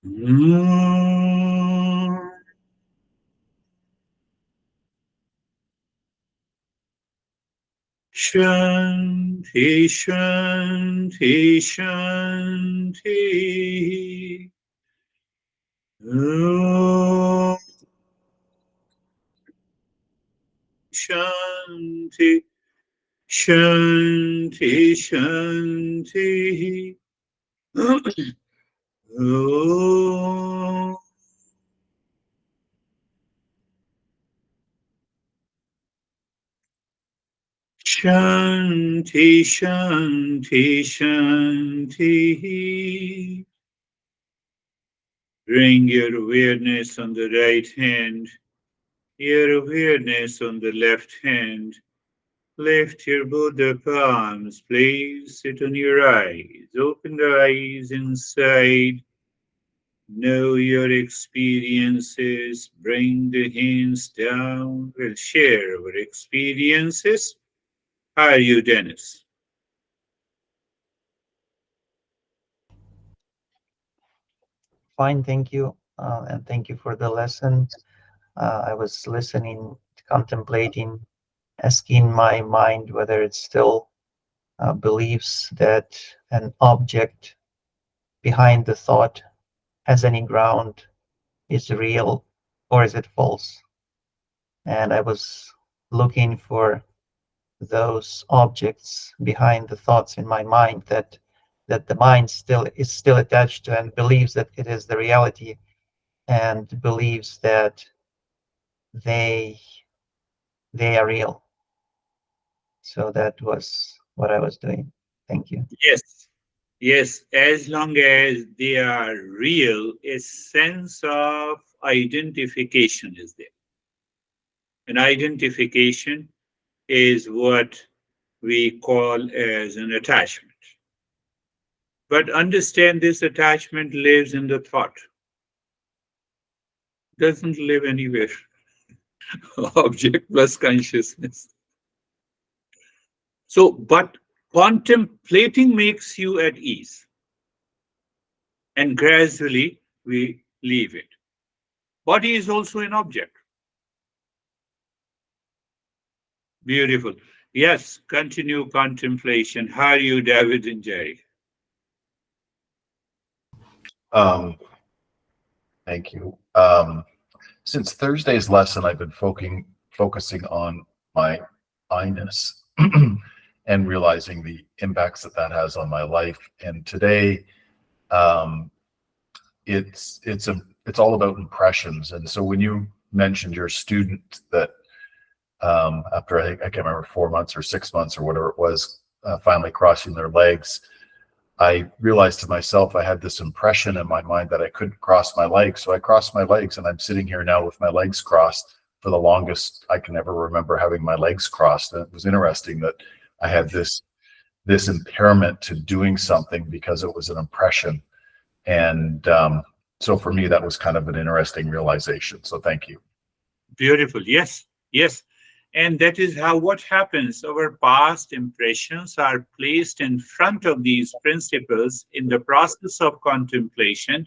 Mm. Shanti, Shanti, Shanti. Om Shanti, Shanti, Shanti. Om Shanti, Shanti, Shanti. Bring your awareness on the right hand, your awareness on the left hand. Lift your Buddha palms, place it on your eyes. Open the eyes inside. Know your experiences. Bring the hands down. We'll share our experiences. How are you, Dennis? Fine, thank you. And thank you for the lesson. I was listening, contemplating, asking my mind whether it still believes that an object behind the thought has any ground, is real, or is it false? And I was looking for those objects behind the thoughts in my mind that the mind still is still attached to and believes that it is the reality and believes that they they are real. So that was what I was doing. Thank you. Yes. Yes, as long as they are real, a sense of identification is there. An identification is what we call as an attachment. But understand this attachment lives in the thought, doesn't live anywhere. Object plus consciousness. So, but contemplating makes you at ease, and gradually we leave it. Body is also an object. Beautiful. Yes, continue contemplation. How are you, David and Jerry? Um, Thank you. Since Thursday's lesson, I've been focusing on my I-ness and realizing the impacts that that has on my life. And today, um, it's all about impressions. And so when you mentioned your student that after I can't remember 4 months or 6 months or whatever it was, finally crossing their legs, I realized to myself I had this impression in my mind that I couldn't cross my legs. So I crossed my legs, and I'm sitting here now with my legs crossed for the longest I can ever remember having my legs crossed. And it was interesting that I had this impairment to doing something because it was an impression. And so for me, that was kind of an interesting realization. So thank you. Beautiful. Yes, yes. And that is how what happens. Our past impressions are placed in front of these principles in the process of contemplation,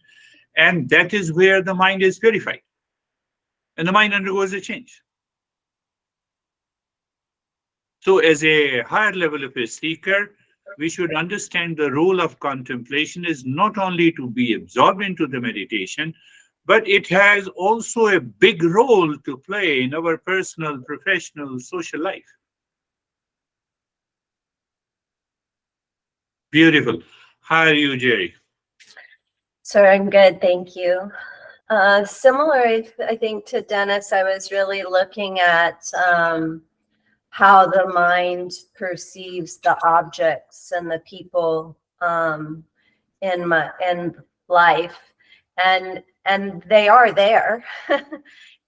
and that is where the mind is purified and the mind undergoes a change. So, as a higher level of a seeker, we should understand the role of contemplation is not only to be absorbed into the meditation, but it has also a big role to play in our personal, professional, social life. Beautiful. How are you, Jerry? So I'm good, thank you. Similar, I think, to Dennis, I was really looking at how the mind perceives the objects and the people in life, and they are there,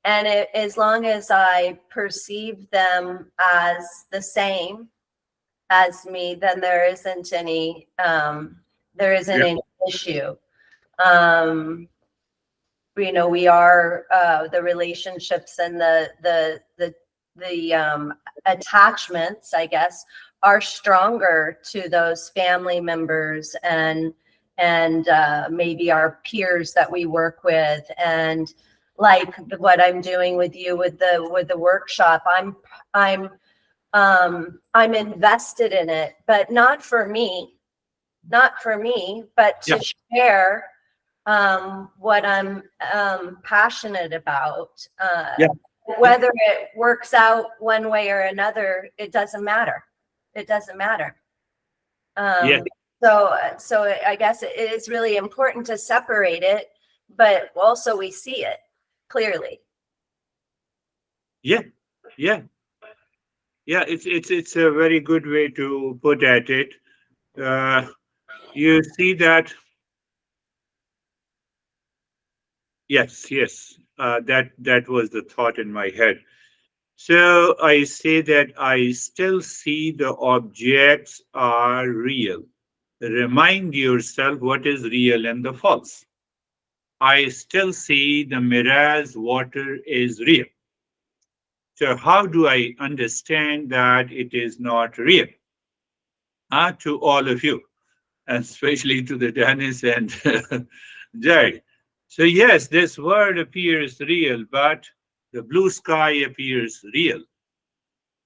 and as long as I perceive them as the same as me, then there isn't Yeah. any issue. Um, we are the relationships and the attachments, I guess, are stronger to those family members and maybe our peers that we work with, and like what I'm doing with you with the workshop. I'm invested in it, but not for me, but to share what I'm passionate about. Whether it works out one way or another, it doesn't matter. It doesn't matter. So I guess it is really important to separate it, but also we see it clearly. Yeah. It's a very good way to put at it. You see that. Yes. That was the thought in my head. So I say that I still see the objects are real. Remind yourself what is real and the false. I still see the mirage water is real. So how do I understand that it is not real? To all of you, especially to the Dennis and Jerry. So yes, this world appears real, but the blue sky appears real.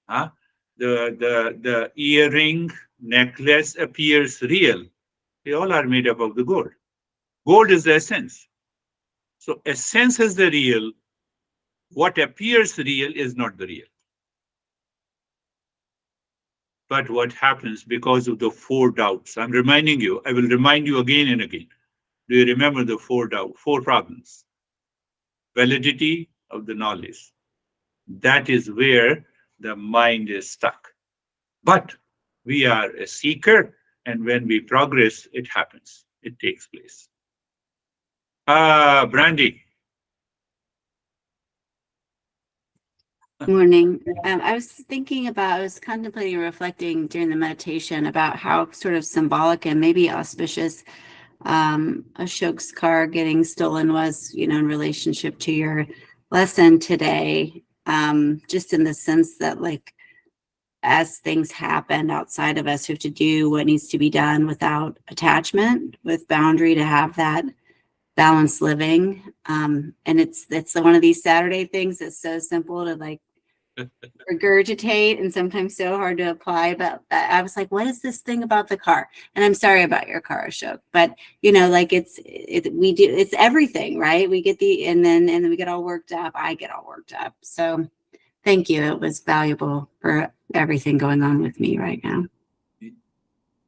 Huh? The earring necklace appears real. They all are made up of the gold. Gold is the essence. So essence is the real. What appears real is not the real. But what happens because of the four doubts? I'm reminding you, I will remind you again and again. Do you remember the four problems? Validity of the knowledge. That is where the mind is stuck. But we are a seeker, and when we progress, it happens. It takes place. Brandy. Morning. I was thinking about, I was contemplating and reflecting during the meditation about how sort of symbolic and maybe auspicious Ashok's car getting stolen was, in relationship to your lesson today. Just in the sense that, like, as things happen outside of us, we have to do what needs to be done without attachment, with boundary, to have that balanced living. And it's one of these Saturday things that's so simple to, like, regurgitate and sometimes so hard to apply. But I was like, what is this thing about the car? And I'm sorry about your car, Ashok, but like it's everything, right? We get and then we get all worked up. I get all worked up. So thank you. It was valuable for everything going on with me right now.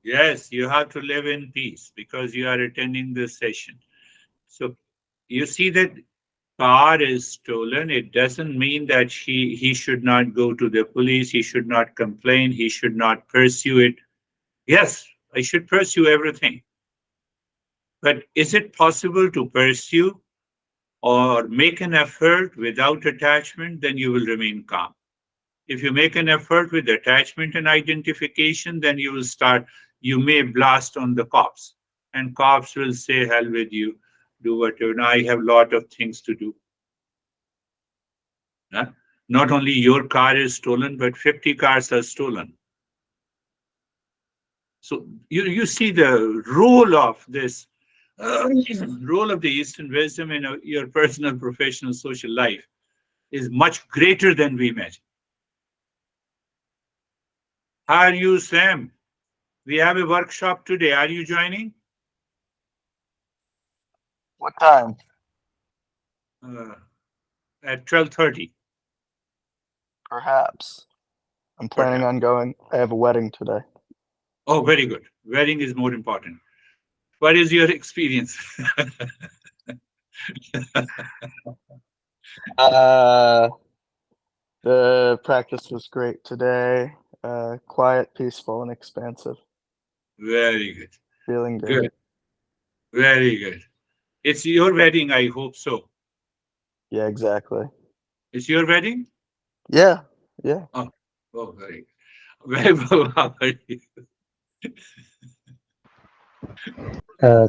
Yes, you have to live in peace because you are attending this session. So you see that car is stolen, it doesn't mean that he should not go to the police, he should not complain, he should not pursue it. Yes, I should pursue everything. But is it possible to pursue or make an effort without attachment? Then you will remain calm. If you make an effort with attachment and identification, then you may blast on the cops. And cops will say, hell with you, do whatever. Now I have a lot of things to do. Not only your car is stolen, but 50 cars are stolen. So you see the role of this, role of the Eastern wisdom in your personal, professional, social life is much greater than we imagine. How are you, Sam? We have a workshop today. Are you joining? What time? At 12:30. Perhaps. I'm planning on going. I have a wedding today. Oh, very good. Wedding is more important. What is your experience? The practice was great today. Quiet, peaceful, and expansive. Very good. Feeling good. Good. Very good. It's your wedding, I hope so. Yeah, exactly. It's your wedding? Yeah. Oh, very good. Very well. How are you?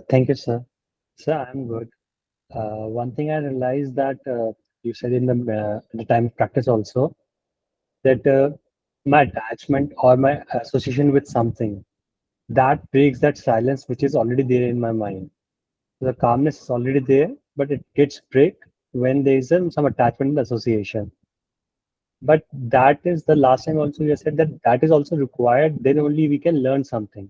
Thank you, sir. Sir, I'm good. One thing I realized that you said in the time of practice also that my attachment or my association with something that breaks that silence which is already there in my mind. The calmness is already there, but it gets break when there is some attachment and association. But that is the last time also you said that that is also required. Then only we can learn something.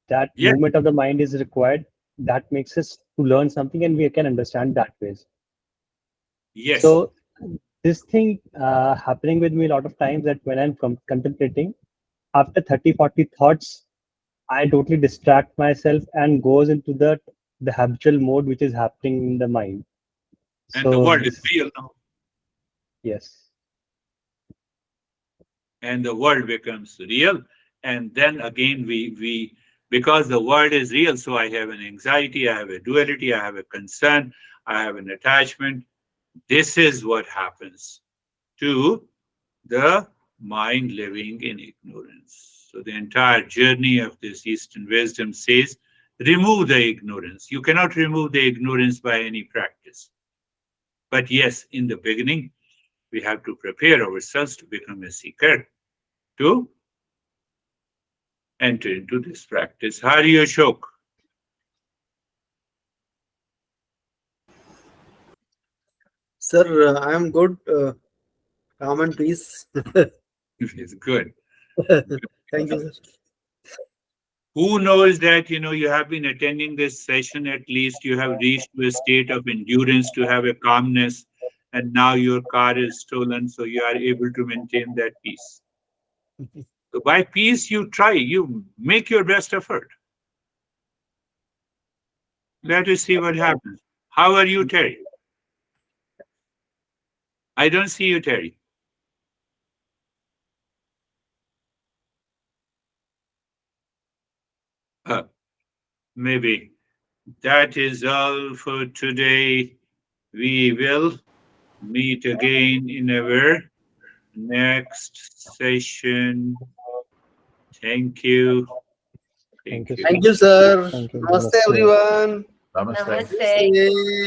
That Yes, movement of the mind is required. That makes us to learn something, and we can understand that ways. yes, So this thing happening with me a lot of times that when I'm contemplating, after 30, 40 thoughts, I totally distract myself and goes into the habitual mode which is happening in the mind. and the So world is this, real now, yes, and the world becomes real, and then again we because the world is real, so I have an anxiety, I have a duality, I have a concern, I have an attachment. This is what happens to the mind living in ignorance. So the entire journey of this Eastern wisdom says, remove the ignorance. You cannot remove the ignorance by any practice. But yes, in the beginning, we have to prepare ourselves to become a seeker, to enter into this practice. Hari Ashok. Sir, I am good. Calm and peace. It's good. Thank you, sir. Who knows that you have been attending this session, at least you have reached to a state of endurance, to have a calmness, and now your car is stolen, so you are able to maintain that peace. So by peace, you try, you make your best effort. Let us see what happens. How are you, Terry? I don't see you, Terry. Maybe that is all for today. We will meet again in our next session. Thank you. thank Thank you you. so Thank you, much. sir. Thank you. Namaste, Namaste. everyone. Namaste. Namaste. Namaste.